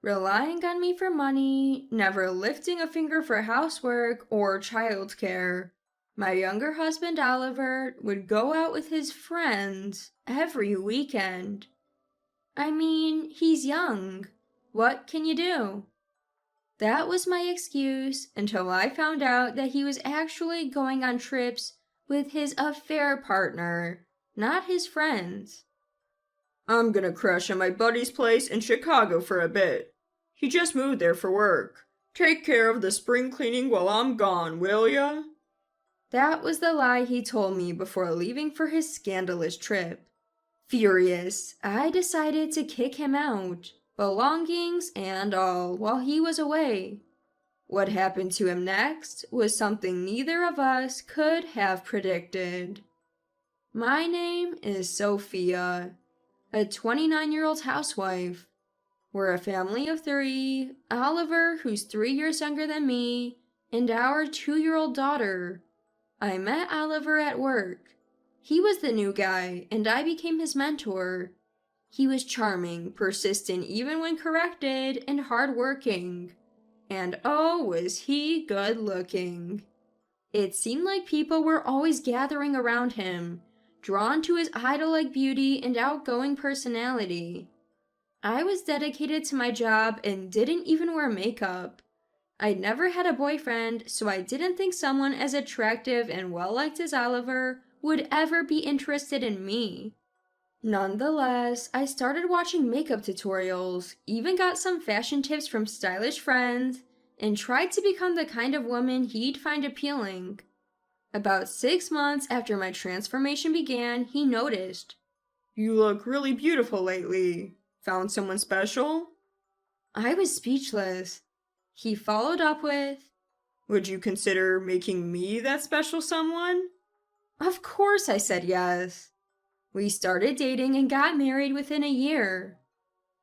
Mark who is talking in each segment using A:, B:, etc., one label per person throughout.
A: relying on me for money, never lifting a finger for housework or childcare. My younger husband Oliver would go out with his friends every weekend. I mean, he's young. What can you do? That was my excuse until I found out that he was actually going on trips with his affair partner, not his friends.
B: I'm gonna crash at my buddy's place in Chicago for a bit. He just moved there for work. Take care of the spring cleaning while I'm gone, will ya?
A: That was the lie he told me before leaving for his scandalous trip. Furious, I decided to kick him out, belongings and all, while he was away. What happened to him next was something neither of us could have predicted. My name is Sophia, a 29-year-old housewife. We're a family of 3, Oliver, who's 3 years younger than me, and our 2-year-old daughter. I met Oliver at work. He was the new guy, and I became his mentor. He was charming, persistent even when corrected, and hardworking. And oh, was he good looking. It seemed like people were always gathering around him, drawn to his idol-like beauty and outgoing personality. I was dedicated to my job and didn't even wear makeup. I'd never had a boyfriend, so I didn't think someone as attractive and well-liked as Oliver would ever be interested in me. Nonetheless, I started watching makeup tutorials, even got some fashion tips from stylish friends, and tried to become the kind of woman he'd find appealing. About 6 months after my transformation began, he noticed.
B: You look really beautiful lately. Found someone special?
A: I was speechless. He followed up with,
B: Would you consider making me that special someone?
A: Of course I said yes. We started dating and got married within a year.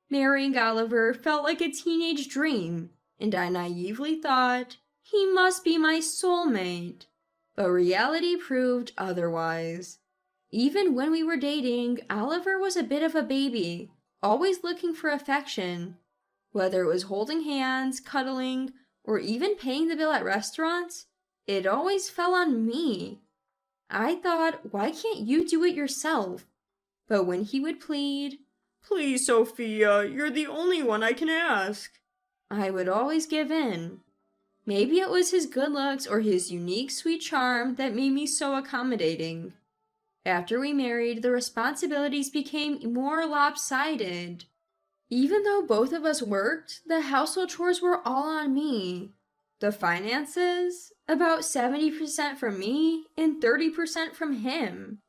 A: Marrying Oliver felt like a teenage dream, and I naively thought, he must be my soulmate. But reality proved otherwise. Even when we were dating, Oliver was a bit of a baby, always looking for affection. Whether it was holding hands, cuddling, or even paying the bill at restaurants, it always fell on me. I thought, why can't you do it yourself? But when he would plead,
B: Please, Sophia, you're the only one I can ask,
A: I would always give in. Maybe it was his good looks or his unique sweet charm that made me so accommodating. After we married, the responsibilities became more lopsided. Even though both of us worked, the household chores were all on me. The finances, about 70% from me and 30% from him.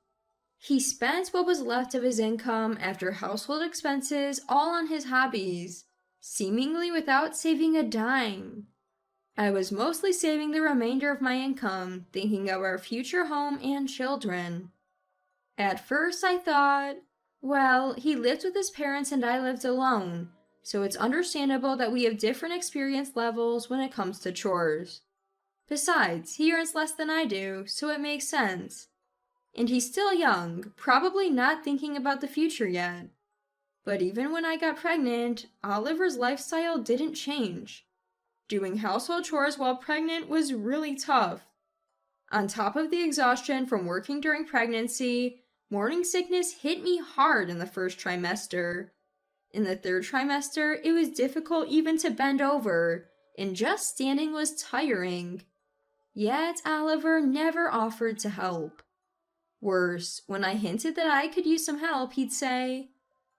A: He spent what was left of his income after household expenses all on his hobbies, seemingly without saving a dime. I was mostly saving the remainder of my income, thinking of our future home and children. At first I thought, well, he lived with his parents and I lived alone, so it's understandable that we have different experience levels when it comes to chores. Besides, he earns less than I do, so it makes sense. And he's still young, probably not thinking about the future yet. But even when I got pregnant, Oliver's lifestyle didn't change. Doing household chores while pregnant was really tough. On top of the exhaustion from working during pregnancy, morning sickness hit me hard in the first trimester. In the third trimester, it was difficult even to bend over, and just standing was tiring. Yet Oliver never offered to help. Worse, when I hinted that I could use some help, he'd say,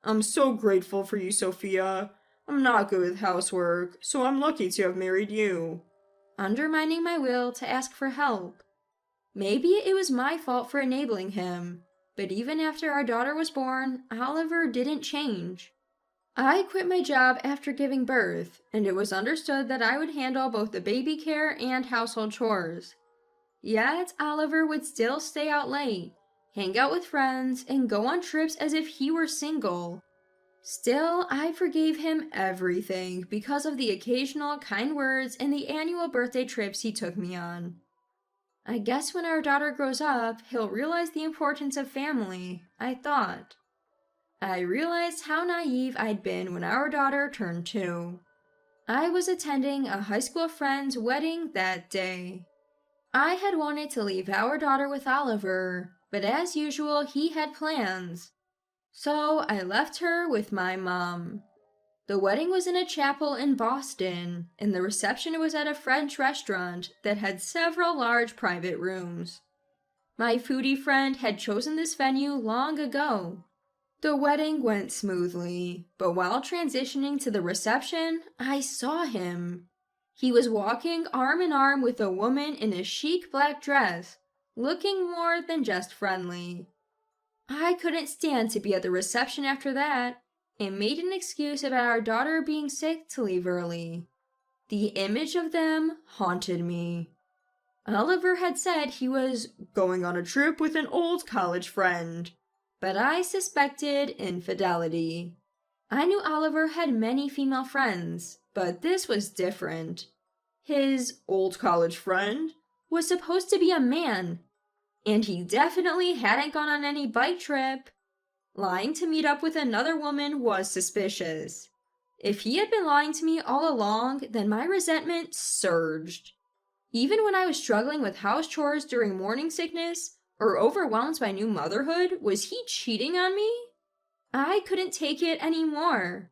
B: I'm so grateful for you, Sophia. I'm not good with housework, so I'm lucky to have married you.
A: undermining my will to ask for help. Maybe it was my fault for enabling him, but even after our daughter was born, Oliver didn't change. I quit my job after giving birth, and it was understood that I would handle both the baby care and household chores. Yet Oliver would still stay out late, hang out with friends, and go on trips as if he were single. Still, I forgave him everything because of the occasional kind words and the annual birthday trips he took me on. I guess when our daughter grows up, he'll realize the importance of family, I thought. I realized how naive I'd been when our daughter turned 2. I was attending a high school friend's wedding that day. I had wanted to leave our daughter with Oliver, but as usual, he had plans. So I left her with my mom. The wedding was in a chapel in Boston, and the reception was at a French restaurant that had several large private rooms. My foodie friend had chosen this venue long ago. The wedding went smoothly, but while transitioning to the reception, I saw him. He was walking arm in arm with a woman in a chic black dress, looking more than just friendly. I couldn't stand to be at the reception after that, and made an excuse about our daughter being sick to leave early. The image of them haunted me. Oliver had said he was
B: going on a trip with an old college friend,
A: but I suspected infidelity. I knew Oliver had many female friends, but this was different. His
B: old college friend
A: was supposed to be a man, and he definitely hadn't gone on any bike trip. Lying to meet up with another woman was suspicious. If he had been lying to me all along, then my resentment surged. Even when I was struggling with house chores during morning sickness, or overwhelmed by new motherhood, was he cheating on me? I couldn't take it anymore.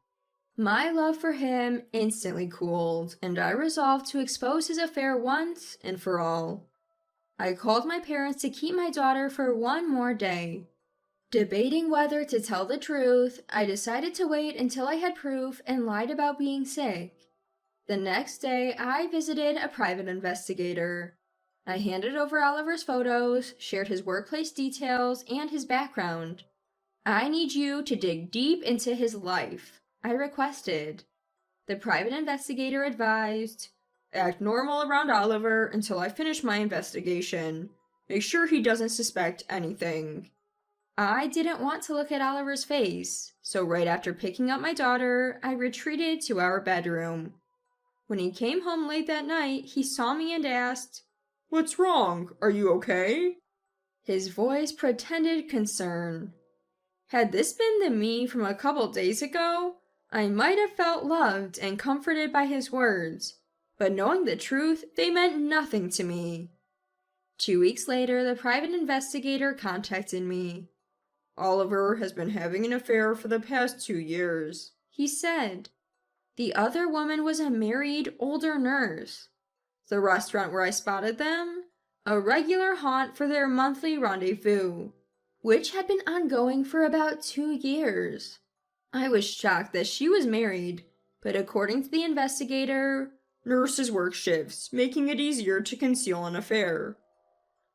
A: My love for him instantly cooled, and I resolved to expose his affair once and for all. I called my parents to keep my daughter for one more day. Debating whether to tell the truth, I decided to wait until I had proof and lied about being sick. The next day, I visited a private investigator. I handed over Oliver's photos, shared his workplace details, and his background. I need you to dig deep into his life, I requested. The private investigator advised,
B: act normal around Oliver until I finish my investigation. Make sure he doesn't suspect anything.
A: I didn't want to look at Oliver's face, so right after picking up my daughter, I retreated to our bedroom. When he came home late that night, he saw me and asked,
B: "What's wrong? Are you okay?"
A: His voice pretended concern. Had this been the me from a couple days ago, I might have felt loved and comforted by his words, but knowing the truth, they meant nothing to me. 2 weeks later, the private investigator contacted me.
B: "Oliver has been having an affair for the past 2 years,"
A: he said. The other woman was a married, older nurse. The restaurant where I spotted them, a regular haunt for their monthly rendezvous, which had been ongoing for about 2 years. I was shocked that she was married, but according to the investigator,
B: nurses work shifts, making it easier to conceal an affair.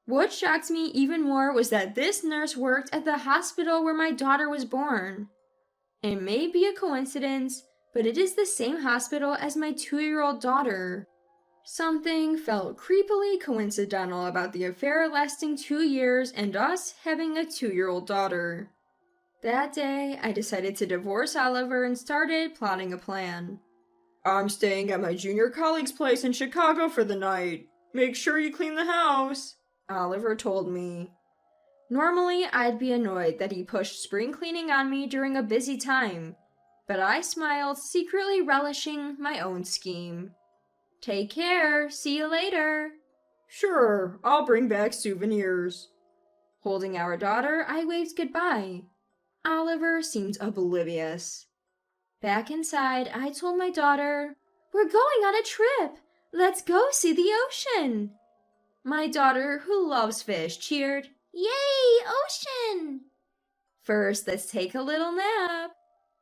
A: What shocked me even more was that this nurse worked at the hospital where my daughter was born. It may be a coincidence, but it is the same hospital as my 2-year-old daughter. Something felt creepily coincidental about the affair lasting 2 years and us having a 2-year-old daughter. That day, I decided to divorce Oliver and started plotting a plan.
B: "I'm staying at my junior colleague's place in Chicago for the night. Make sure you clean the house," Oliver told me.
A: Normally, I'd be annoyed that he pushed spring cleaning on me during a busy time, but I smiled, secretly relishing my own scheme. "Take care, see you later."
B: "Sure, I'll bring back souvenirs."
A: Holding our daughter, I waved goodbye. Oliver seemed oblivious. Back inside, I told my daughter, "We're going on a trip. Let's go see the ocean." My daughter, who loves fish, cheered, "Yay, ocean!" "First, let's take a little nap."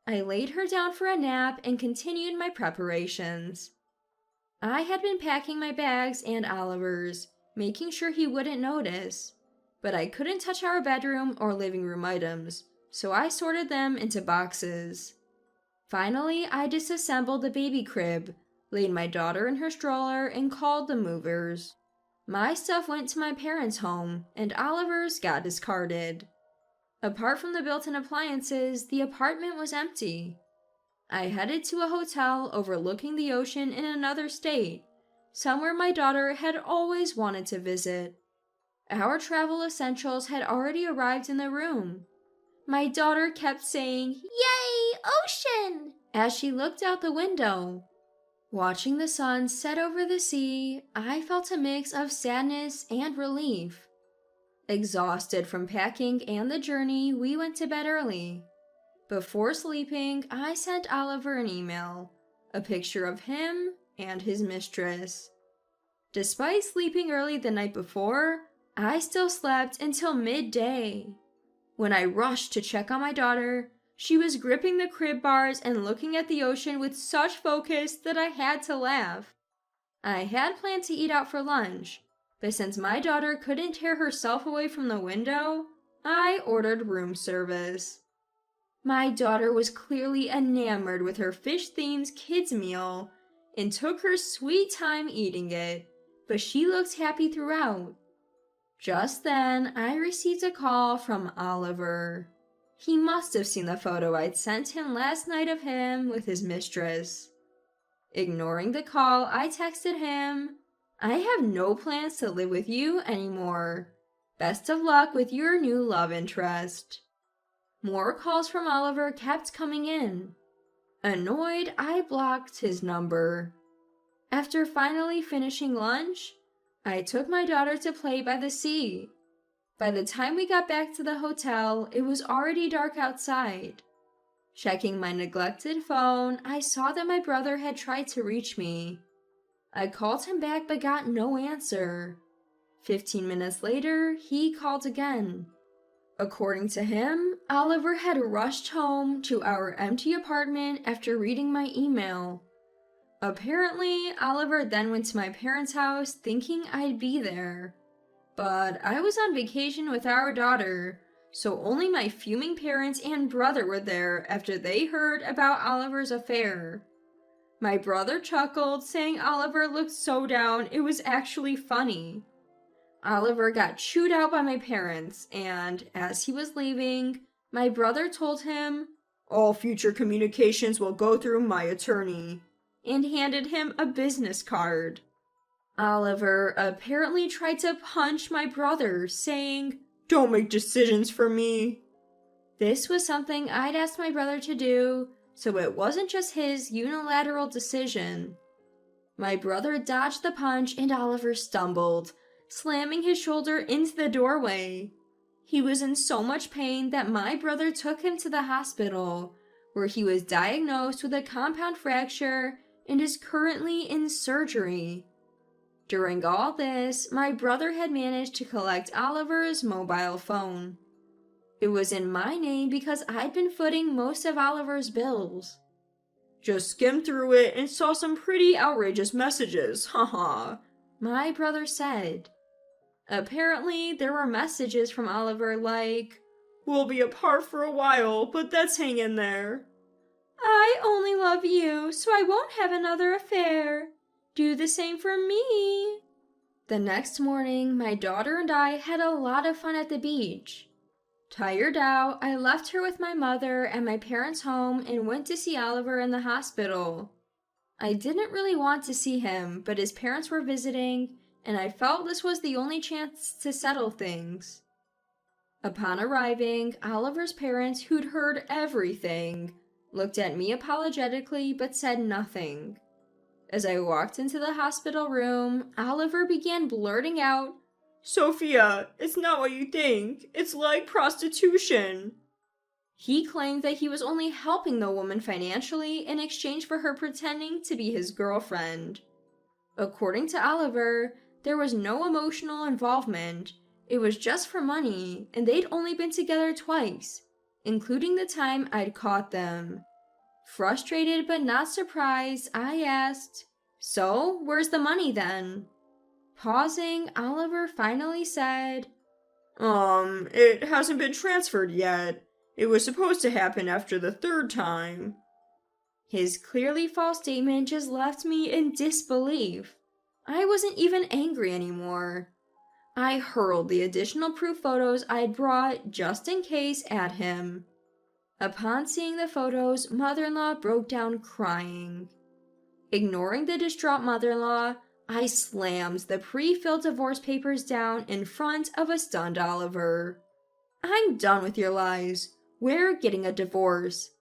A: I laid her down for a nap and continued my preparations. I had been packing my bags and Oliver's, making sure he wouldn't notice, but I couldn't touch our bedroom or living room items, so I sorted them into boxes. Finally, I disassembled the baby crib, laid my daughter in her stroller, and called the movers. My stuff went to my parents' home, and Oliver's got discarded. Apart from the built-in appliances, the apartment was empty. I headed to a hotel overlooking the ocean in another state, somewhere my daughter had always wanted to visit. Our travel essentials had already arrived in the room. My daughter kept saying, "Yay, ocean!" as she looked out the window. Watching the sun set over the sea, I felt a mix of sadness and relief. Exhausted from packing and the journey, we went to bed early. Before sleeping, I sent Oliver an email, a picture of him and his mistress. Despite sleeping early the night before, I still slept until midday. When I rushed to check on my daughter, she was gripping the crib bars and looking at the ocean with such focus that I had to laugh. I had planned to eat out for lunch, but since my daughter couldn't tear herself away from the window, I ordered room service. My daughter was clearly enamored with her fish-themed kids meal and took her sweet time eating it, but she looked happy throughout. Just then, I received a call from Oliver. He must have seen the photo I'd sent him last night of him with his mistress. Ignoring the call, I texted him, "I have no plans to live with you anymore. Best of luck with your new love interest." More calls from Oliver kept coming in. Annoyed, I blocked his number. After finally finishing lunch, I took my daughter to play by the sea. By the time we got back to the hotel, it was already dark outside. Checking my neglected phone, I saw that my brother had tried to reach me. I called him back but got no answer. 15 minutes later, he called again. According to him, Oliver had rushed home to our empty apartment after reading my email. Apparently, Oliver then went to my parents' house thinking I'd be there. But I was on vacation with our daughter, so only my fuming parents and brother were there after they heard about Oliver's affair. My brother chuckled, saying Oliver looked so down it was actually funny. Oliver got chewed out by my parents, and as he was leaving, my brother told him,
B: "All future communications will go through my attorney,"
A: and handed him a business card. Oliver apparently tried to punch my brother, saying,
B: "Don't make decisions for me."
A: This was something I'd asked my brother to do, so it wasn't just his unilateral decision. My brother dodged the punch and Oliver stumbled, slamming his shoulder into the doorway. He was in so much pain that my brother took him to the hospital, where he was diagnosed with a compound fracture and is currently in surgery. During all this, my brother had managed to collect Oliver's mobile phone. It was in my name because I'd been footing most of Oliver's bills.
B: "Just skimmed through it and saw some pretty outrageous messages, haha,"
A: my brother said. Apparently, there were messages from Oliver like,
B: "We'll be apart for a while, but let's hang in there."
A: "I only love you, so I won't have another affair. Do the same for me." The next morning, my daughter and I had a lot of fun at the beach. Tired out, I left her with my mother at my parents' home and went to see Oliver in the hospital. I didn't really want to see him, but his parents were visiting, and I felt this was the only chance to settle things. Upon arriving, Oliver's parents, who'd heard everything, looked at me apologetically but said nothing. As I walked into the hospital room, Oliver began blurting out,
B: "Sophia, it's not what you think. It's like prostitution."
A: He claimed that he was only helping the woman financially in exchange for her pretending to be his girlfriend. According to Oliver, there was no emotional involvement. It was just for money, and they'd only been together twice, including the time I'd caught them. Frustrated but not surprised, I asked, "So, where's the money then?" Pausing, Oliver finally said,
B: It hasn't been transferred yet. It was supposed to happen after the third time."
A: His clearly false statement just left me in disbelief. I wasn't even angry anymore. I hurled the additional proof photos I'd brought just in case at him. Upon seeing the photos, mother-in-law broke down crying. Ignoring the distraught mother-in-law, I slammed the pre-filled divorce papers down in front of a stunned Oliver. "I'm done with your lies. We're getting a divorce.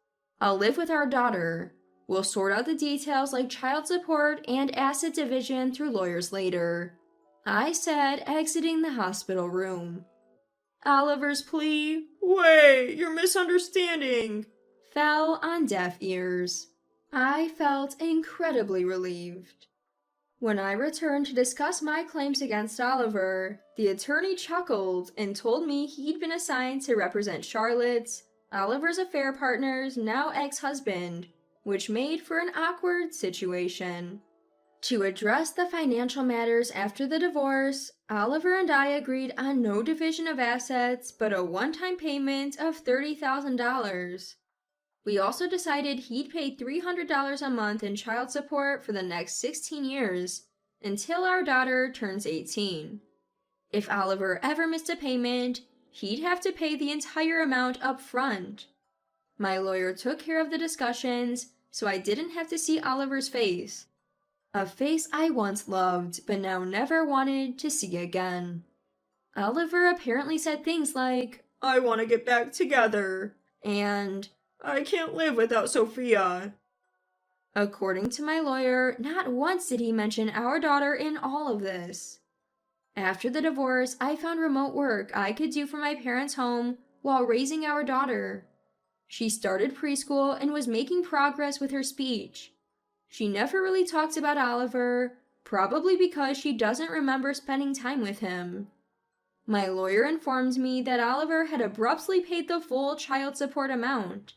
A: I'll live with our daughter. We'll sort out the details like child support and asset division through lawyers later, I said, exiting the hospital room. Oliver's plea,
B: "Wait, you're misunderstanding,"
A: fell on deaf ears. I felt incredibly relieved. When I returned to discuss my claims against Oliver, the attorney chuckled and told me he'd been assigned to represent Charlotte's, Oliver's affair partner's now ex-husband, which made for an awkward situation. To address the financial matters after the divorce, Oliver and I agreed on no division of assets but a one-time payment of $30,000. We also decided he'd pay $300 a month in child support for the next 16 years, until our daughter turns 18. If Oliver ever missed a payment, he'd have to pay the entire amount up front. My lawyer took care of the discussions, so I didn't have to see Oliver's face. A face I once loved, but now never wanted to see again. Oliver apparently said things like,
B: "I want to get back together,"
A: and
B: "I can't live without Sophia."
A: according to my lawyer, not once did he mention our daughter in all of this. After the divorce, I found remote work I could do from my parents' home while raising our daughter. She started preschool and was making progress with her speech. She never really talked about Oliver, probably because she doesn't remember spending time with him. My lawyer informed me that Oliver had abruptly paid the full child support amount.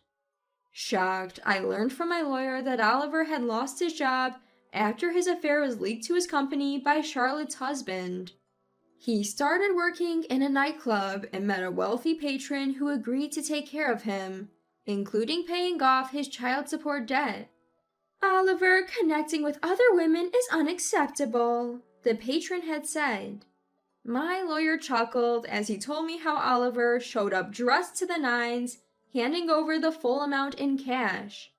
A: Shocked, I learned from my lawyer that Oliver had lost his job after his affair was leaked to his company by Charlotte's husband. He started working in a nightclub and met a wealthy patron who agreed to take care of him, including paying off his child support debt. "Oliver connecting with other women is unacceptable," the patron had said. My lawyer chuckled as he told me how Oliver showed up dressed to the nines, handing over the full amount in cash.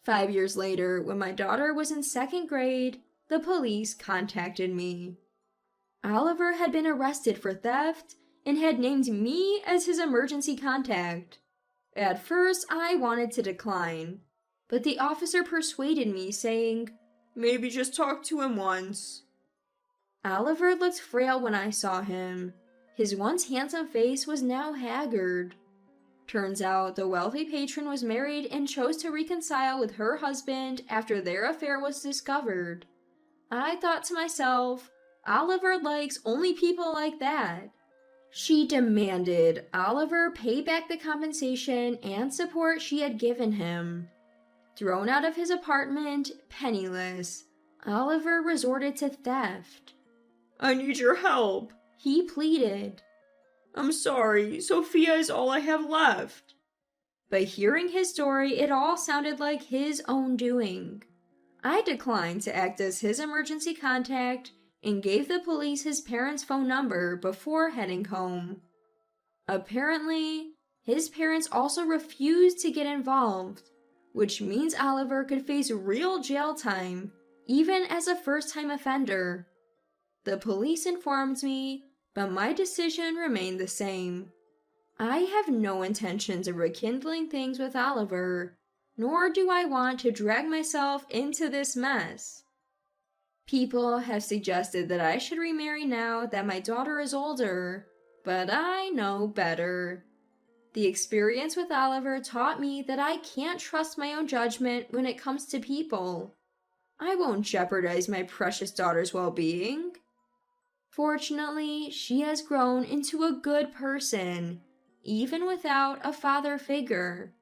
A: 5 years later, when my daughter was in 2nd grade, the police contacted me. Oliver had been arrested for theft and had named me as his emergency contact. At first, I wanted to decline, but the officer persuaded me, saying,
B: "Maybe just talk to him once."
A: Oliver looked frail when I saw him. His once handsome face was now haggard. Turns out the wealthy patron was married and chose to reconcile with her husband after their affair was discovered. I thought to myself, Oliver likes only people like that. She demanded Oliver pay back the compensation and support she had given him. Thrown out of his apartment, penniless, Oliver resorted to theft.
B: "I need your help,"
A: he pleaded.
B: "I'm sorry, Sophia is all I have left."
A: But hearing his story, it all sounded like his own doing. I declined to act as his emergency contact and gave the police his parents' phone number before heading home. Apparently, his parents also refused to get involved, which means Oliver could face real jail time, even as a first-time offender. The police informed me, but my decision remained the same. I have no intentions of rekindling things with Oliver, nor do I want to drag myself into this mess. People have suggested that I should remarry now that my daughter is older, but I know better. The experience with Oliver taught me that I can't trust my own judgment when it comes to people. I won't jeopardize my precious daughter's well-being. Fortunately, she has grown into a good person, even without a father figure.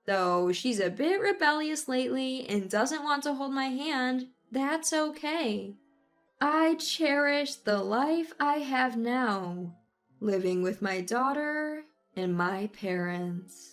A: Though she's a bit rebellious lately and doesn't want to hold my hand, that's okay. I cherish the life I have now, living with my daughter and my parents.